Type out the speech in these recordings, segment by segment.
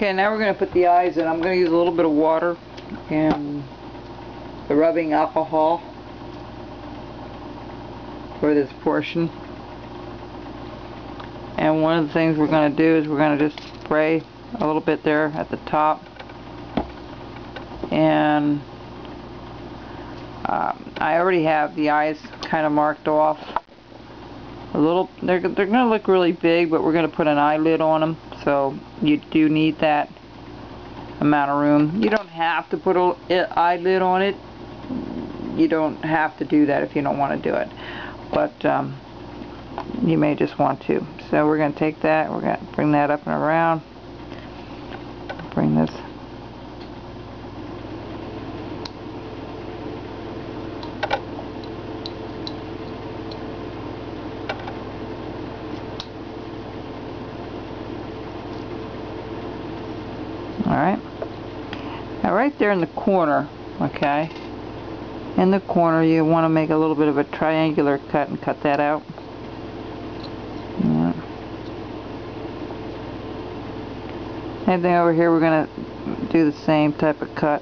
Okay, now we're going to put the eyes in. I'm going to use a little bit of water and the rubbing alcohol for this portion. And one of the things we're going to do is we're going to just spray a little bit there at the top. And I already have the eyes kind of marked off. They're going to look really big, but we're going to put an eyelid on them, so you do need that amount of room. You don't have to put an eyelid on it. You don't have to do that if you don't want to do it, but you may just want to. So we're going to take that, we're going to bring that up and around, bring this. Alright, now right there in the corner, okay, in the corner you want to make a little bit of a triangular cut and cut that out. Yeah. Anything over here, we're going to do the same type of cut.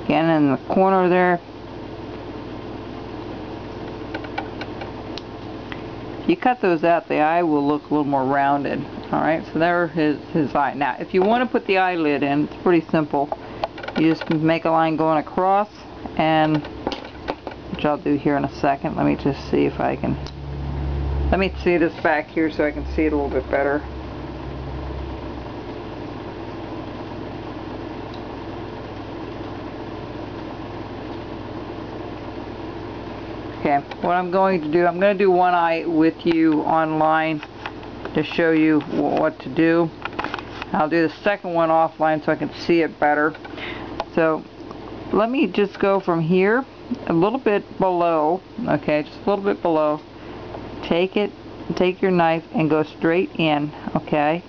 Again, in the corner there, if you cut those out, the eye will look a little more rounded. Alright, so there is his eye. Now, if you want to put the eyelid in, it's pretty simple. You just make a line going across, and which I'll do here in a second. Let me just see if I can. Let me see this back here so I can see it a little bit better. Okay, what I'm going to do, I'm going to do one eye with you online to show you what to do. I'll do the second one offline so I can see it better. So let me just go from here a little bit below, okay, just a little bit below. Take your knife and go straight in, okay,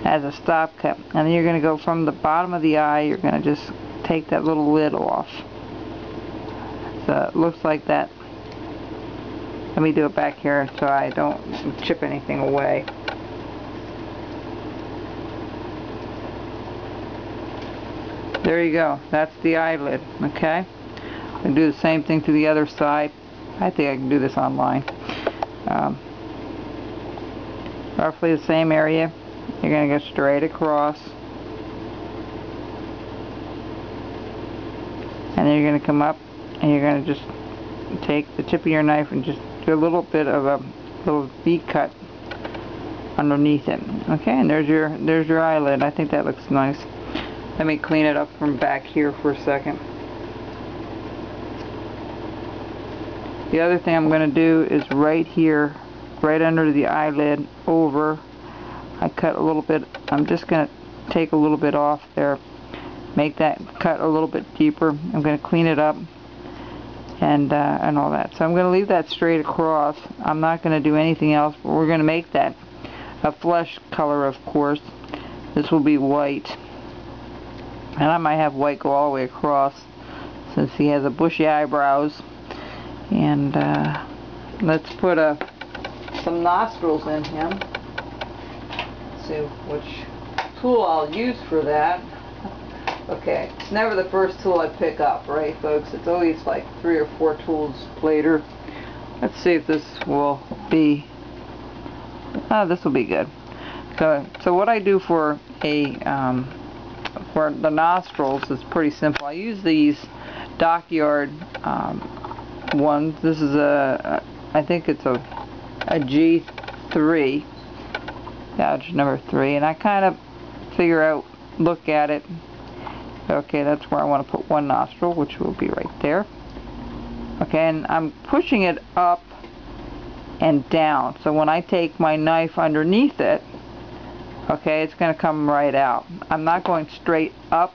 as a stop cut. And then you're going to go from the bottom of the eye, you're going to just take that little lid off. So it looks like that. Let me do it back here so I don't chip anything away. There you go. That's the eyelid. Okay. I'm going to do the same thing to the other side. I think I can do this online. Roughly the same area. You're going to go straight across. And then you're going to come up and you're going to just take the tip of your knife and just do a little bit of a little V cut underneath it. Okay, and there's your eyelid. I think that looks nice. Let me clean it up from back here for a second. The other thing I'm going to do is right here, right under the eyelid, over, I cut a little bit. I'm just going to take a little bit off there, make that cut a little bit deeper. I'm going to clean it up and all that. So I'm going to leave that straight across. I'm not going to do anything else, but we're going to make that a flesh color, of course. This will be white, and I might have white go all the way across since he has a bushy eyebrows. And let's put some nostrils in him. Let's see which tool I'll use for that. Okay, it's never the first tool I pick up, right, folks? It's always like 3 or 4 tools later. Let's see if this will be. This will be good. So what I do for for the nostrils is pretty simple. I use these Dockyard ones. This is I think it's a G3, gouge number 3, and I kind of figure out, look at it. Okay, that's where I want to put one nostril, which will be right there. Okay, and I'm pushing it up and down. So when I take my knife underneath it, okay, it's going to come right out. I'm not going straight up.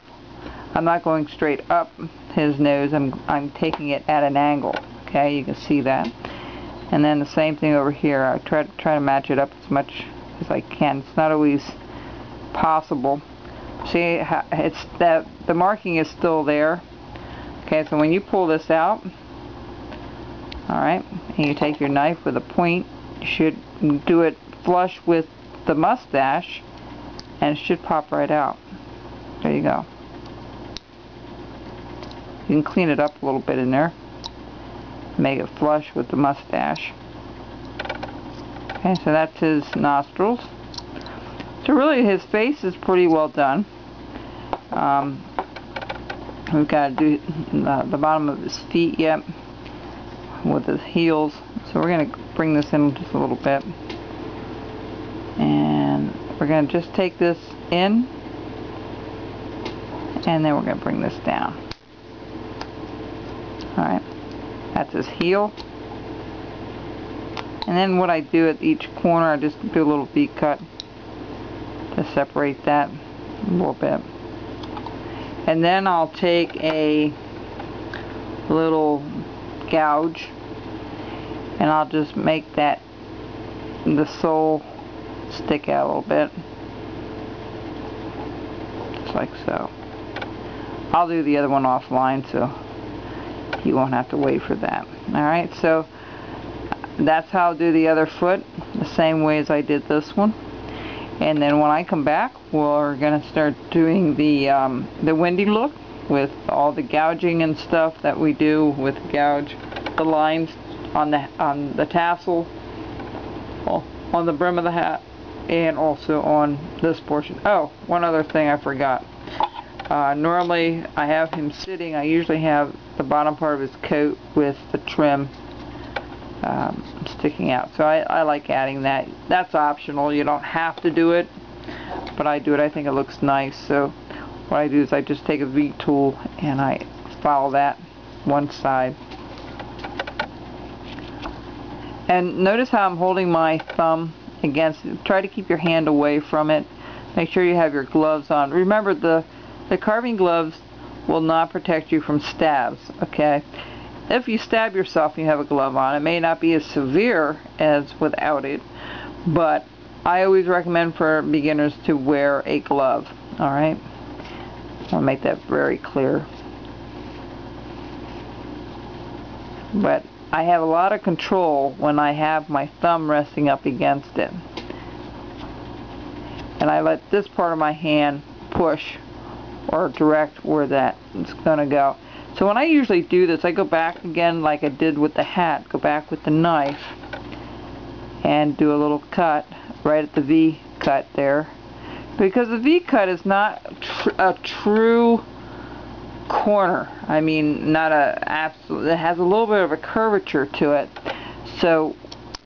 I'm not going straight up his nose. I'm taking it at an angle. Okay, you can see that. And then the same thing over here. I try to match it up as much as I can. It's not always possible. See, it's that the marking is still there. Okay, so when you pull this out, alright, and you take your knife with a point, you should do it flush with the mustache, and it should pop right out. There you go. You can clean it up a little bit in there. Make it flush with the mustache. Okay, so that's his nostrils. So really his face is pretty well done. We've got to do the bottom of his feet yet with his heels. So we're going to bring this in just a little bit. And we're going to just take this in, and then we're going to bring this down. Alright, that's his heel. And then what I do at each corner, I just do a little V cut to separate that a little bit. And then I'll take a little gouge and I'll just make that, the sole stick out a little bit. Just like so. I'll do the other one offline so you won't have to wait for that. Alright, so that's how I'll do the other foot, the same way as I did this one. And then when I come back, we're going to start doing the windy look with all the gouging and stuff that we do with gouge the lines on the tassel, on the brim of the hat, and also on this portion. Oh, one other thing I forgot. Normally I have him sitting. I usually have the bottom part of his coat with the trim sticking out. So I like adding that. That's optional. You don't have to do it, but I do it. I think it looks nice. So what I do is I just take a V tool and I follow that one side. And notice how I'm holding my thumb against it. Try to keep your hand away from it. Make sure you have your gloves on. Remember, the carving gloves will not protect you from stabs, okay? If you stab yourself and you have a glove on, it may not be as severe as without it, but I always recommend for beginners to wear a glove, alright? I'll make that very clear. But I have a lot of control when I have my thumb resting up against it. And I let this part of my hand push or direct where that is going to go. So when I usually do this, I go back again like I did with the hat, go back with the knife and do a little cut right at the V cut there, because the V cut is not a true corner. I mean, not a absolute, it has a little bit of a curvature to it, so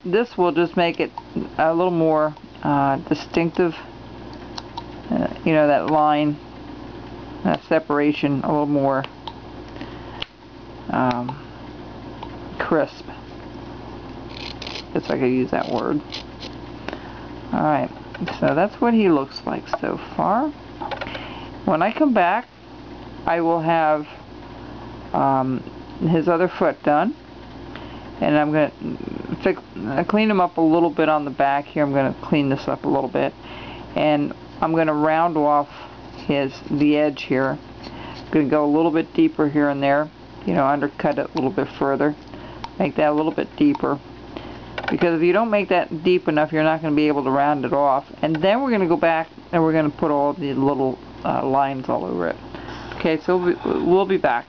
this will just make it a little more distinctive, you know, that line, that separation a little more crisp, if I could use that word. Alright, so that's what he looks like so far. When I come back, I will have his other foot done, and I'm going to clean him up a little bit on the back here. I'm going to clean this up a little bit, and I'm going to round off the edge here. I'm going to go a little bit deeper here and there, you know, undercut it a little bit further, make that a little bit deeper, because if you don't make that deep enough, you're not going to be able to round it off. And then we're going to go back and we're going to put all the little lines all over it. Okay, so we'll be back.